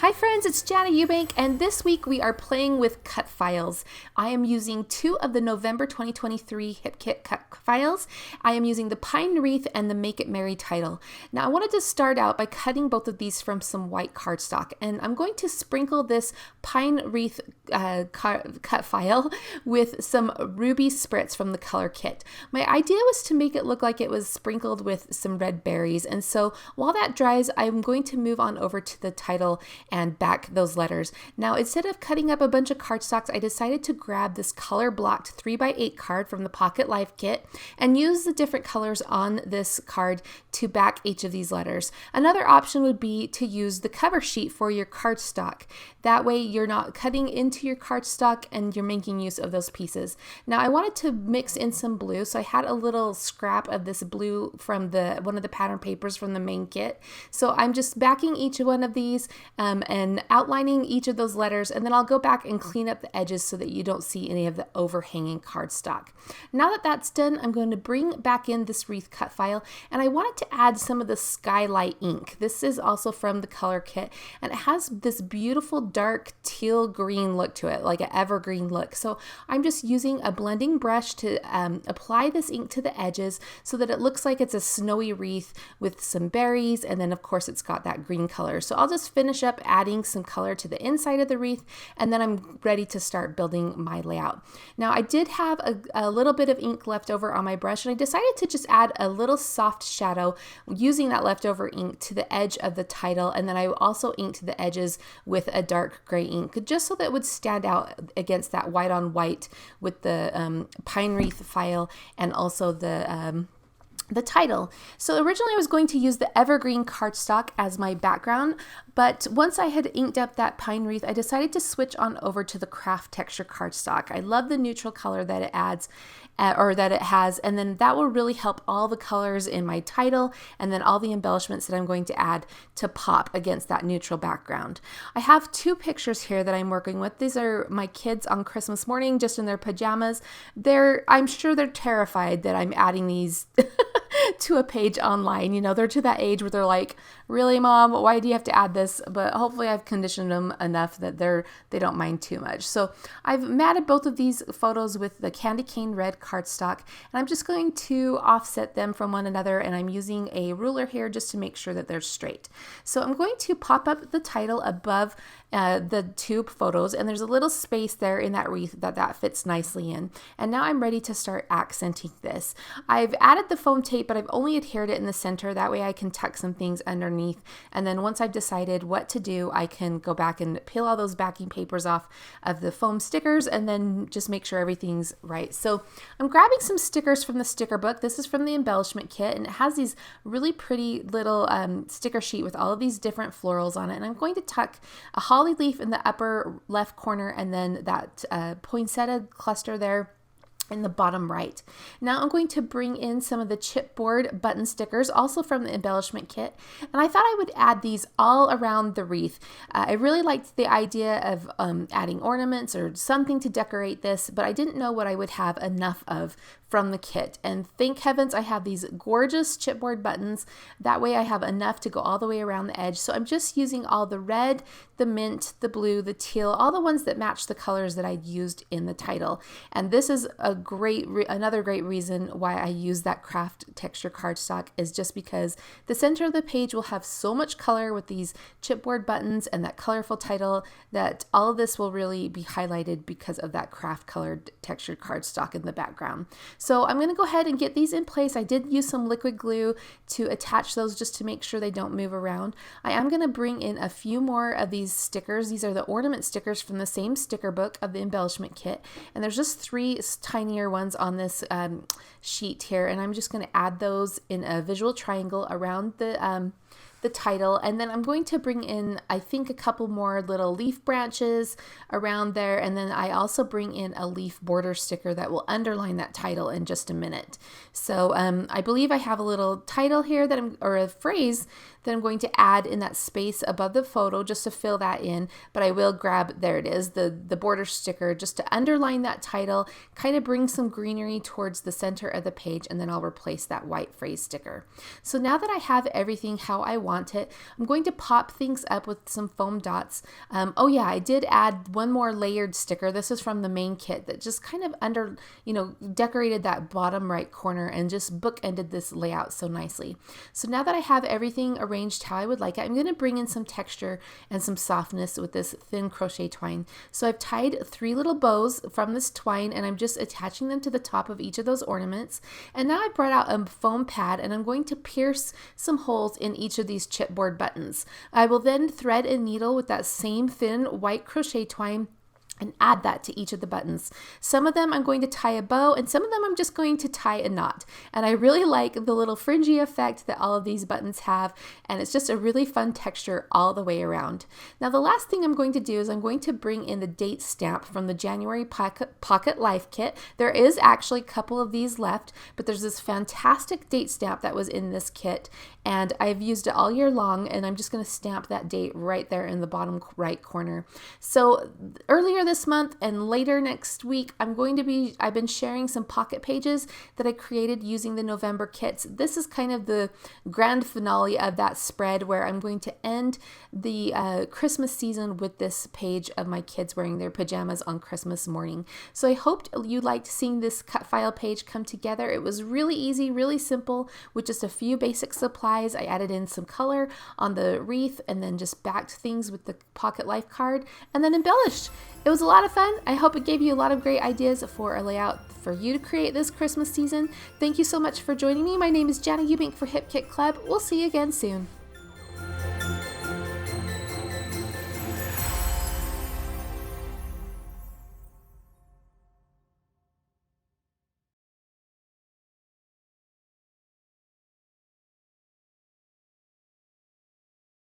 Hi friends, it's Jana Eubank, and this week we are playing with cut files. I am using 2 of the November 2023 Hip Kit cut files. I am using the Pine Wreath and the Make It Merry title. Now I wanted to start out by cutting both of these from some white cardstock, and I'm going to sprinkle this Pine Wreath cut file with some ruby spritz from the color kit. My idea was to make it look like it was sprinkled with some red berries, and so while that dries, I'm going to move on over to the title and back those letters. Now, instead of cutting up a bunch of cardstocks, I decided to grab this color blocked 3x8 card from the Pocket Life kit and use the different colors on this card to back each of these letters. Another option would be to use the cover sheet for your cardstock. That way you're not cutting into your cardstock and you're making use of those pieces. Now, I wanted to mix in some blue, so I had a little scrap of this blue from one of the pattern papers from the main kit. So I'm just backing each one of these and outlining each of those letters, and then I'll go back and clean up the edges so that you don't see any of the overhanging cardstock. Now that that's done, I'm going to bring back in this wreath cut file, and I wanted to add some of the Skylight ink. This is also from the color kit, and it has this beautiful dark teal green look to it, like an evergreen look. So I'm just using a blending brush to apply this ink to the edges so that it looks like it's a snowy wreath with some berries, and then of course it's got that green color. So I'll just finish up adding some color to the inside of the wreath, and then I'm ready to start building my layout. Now, I did have a little bit of ink left over on my brush, and I decided to just add a little soft shadow using that leftover ink to the edge of the title, and then I also inked the edges with a dark gray ink just so that it would stand out against that white on white with the Pine Wreath file and also the title. So originally I was going to use the evergreen cardstock as my background, but once I had inked up that Pine Wreath, I decided to switch on over to the craft texture cardstock. I love the neutral color that it adds, or that it has, and then that will really help all the colors in my title and then all the embellishments that I'm going to add to pop against that neutral background. I have 2 pictures here that I'm working with. These are my kids on Christmas morning just in their pajamas. I'm sure they're terrified that I'm adding these to a page online. You know, they're to that age where they're like, really, Mom, why do you have to add this? But hopefully I've conditioned them enough that they don't mind too much. So I've matted both of these photos with the candy cane red cardstock, and I'm just going to offset them from one another, and I'm using a ruler here just to make sure that they're straight. So I'm going to pop up the title above the 2 photos, and there's a little space there in that wreath that fits nicely in. And now I'm ready to start accenting this. I've added the foam tape, but I've only adhered it in the center. That way I can tuck some things underneath, and then once I've decided what to do, I can go back and peel all those backing papers off of the foam stickers and then just make sure everything's right. So I'm grabbing some stickers from the sticker book. This is from the embellishment kit, and it has these really pretty little sticker sheet with all of these different florals on it, and I'm going to tuck a holly leaf in the upper left corner and then that poinsettia cluster there in the bottom right. Now I'm going to bring in some of the chipboard button stickers, also from the embellishment kit, and I thought I would add these all around the wreath. I really liked the idea of adding ornaments or something to decorate this, but I didn't know what I would have enough of from the kit. And thank heavens I have these gorgeous chipboard buttons. That way I have enough to go all the way around the edge. So I'm just using all the red, the mint, the blue, the teal, all the ones that match the colors that I'd used in the title. And this is another great reason why I use that craft texture cardstock, is just because the center of the page will have so much color with these chipboard buttons and that colorful title that all of this will really be highlighted because of that craft colored textured cardstock in the background. So I'm going to go ahead and get these in place. I did use some liquid glue to attach those just to make sure they don't move around. I am going to bring in a few more of these stickers. These are the ornament stickers from the same sticker book of the embellishment kit, and there's just 3 tinier ones on this sheet here, and I'm just going to add those in a visual triangle around the title, and then I'm going to bring in, I think, a couple more little leaf branches around there, and then I also bring in a leaf border sticker that will underline that title in just a minute. So I believe I have a little title here or a phrase that I'm going to add in that space above the photo just to fill that in, but I will grab, there it is, the border sticker just to underline that title, kind of bring some greenery towards the center of the page, and then I'll replace that white phrase sticker. So now that I have everything how I want it, I'm going to pop things up with some foam dots. Oh yeah, I did add one more layered sticker. This is from the main kit that just kind of decorated that bottom right corner and just bookended this layout so nicely. So now that I have everything arranged how I would like it, I'm going to bring in some texture and some softness with this thin crochet twine. So I've tied 3 little bows from this twine, and I'm just attaching them to the top of each of those ornaments. And now I brought out a foam pad, and I'm going to pierce some holes in each of these chipboard buttons. I will then thread and needle with that same thin white crochet twine and add that to each of the buttons. Some of them I'm going to tie a bow, and some of them I'm just going to tie a knot. And I really like the little fringy effect that all of these buttons have, and it's just a really fun texture all the way around. Now the last thing I'm going to do is I'm going to bring in the date stamp from the January Pocket Life Kit. There is actually a couple of these left, but there's this fantastic date stamp that was in this kit, and I've used it all year long, and I'm just going to stamp that date right there in the bottom right corner. So earlier this month and later next week, I've been sharing some pocket pages that I created using the November kits. This is kind of the grand finale of that spread where I'm going to end the Christmas season with this page of my kids wearing their pajamas on Christmas morning. So I hoped you liked seeing this cut file page come together. It was really easy, really simple with just a few basic supplies. I added in some color on the wreath and then just backed things with the Pocket Life card and then embellished. It was a lot of fun. I hope it gave you a lot of great ideas for a layout for you to create this Christmas season. Thank you so much for joining me. My name is Jana Eubank for Hip Kit Club. We'll see you again soon.